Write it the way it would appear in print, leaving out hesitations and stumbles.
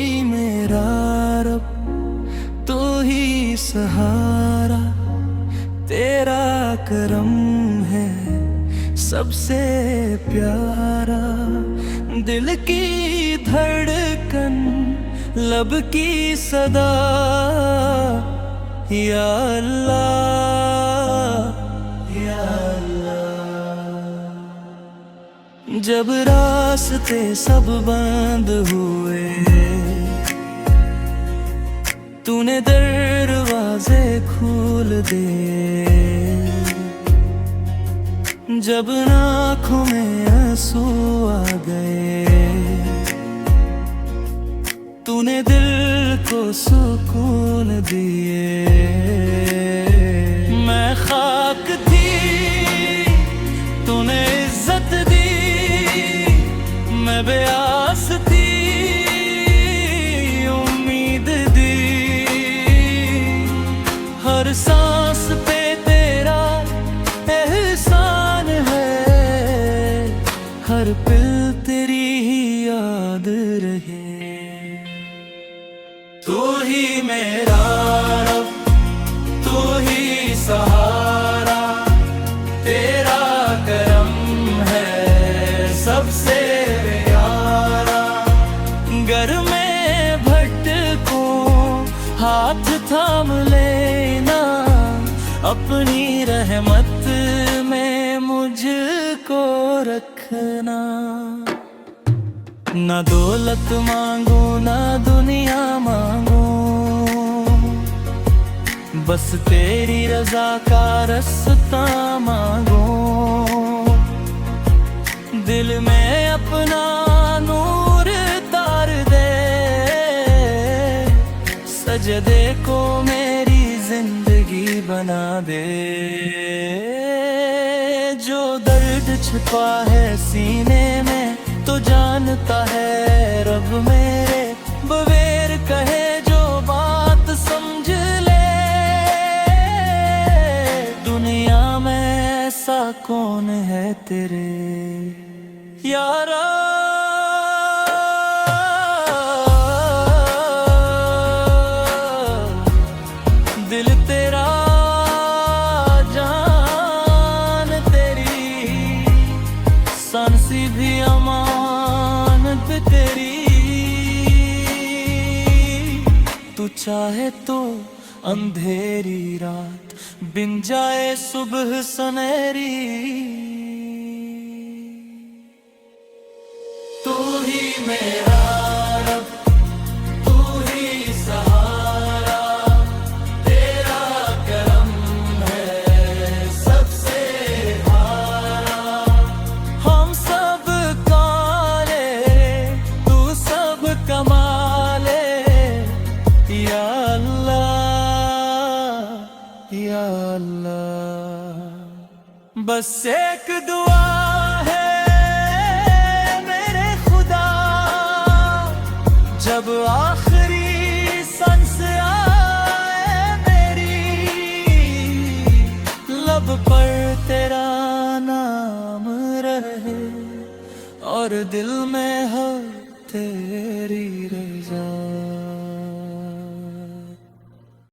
ही मेरा रब, तू ही सहारा, तेरा करम है सबसे प्यारा। दिल की धड़कन, लब की सदा, या अल्लाह या अल्लाह। जब रास्ते सब बंद हुए, तूने दरवाजे खोल दिए। जब आँखों में आंसू आ गए, तूने दिल को सुकून दिए। मैं खाक थी, तूने इज्जत दी, मैं बेआस थी, उम्मीद दी। हर सांस पे तेरा एहसान है, हर पल तेरी ही याद रहे। तू ही मेरा रब, तू ही सहारा, तेरा करम है सबसे प्यारा। घर में भटकूं हाथ थाम लेना, अपनी रहमत में मुझको रखना। ना दौलत मांगू ना दुनिया मांगू, बस तेरी रजा का रास्ता मांगू। दिल में अपना नूर तार दे, सजदे को मेरी जिंदगी बना दे। जो दर्द छिपा है सीने में, तो जानता है रब मेरे। बगैर कहे जो बात समझ ले, दुनिया में ऐसा कौन है तेरे यारा। दिल तेरा, जान तेरी, सांसी भी अमानत तेरी। तू चाहे तो अंधेरी रात बिन जाए सुबह सनेरी। तू ही मेरा रब, तू ही सहारा, तेरा करम है सबसे प्यारा। हम सब काले, तू सब कमाले, या अल्लाह या अल्लाह। बस एक दुआ है मेरे खुदा, जब आखिरी सांस आए मेरी, लब पर तेरा नाम रहे और दिल में हो तेरी रज़ा।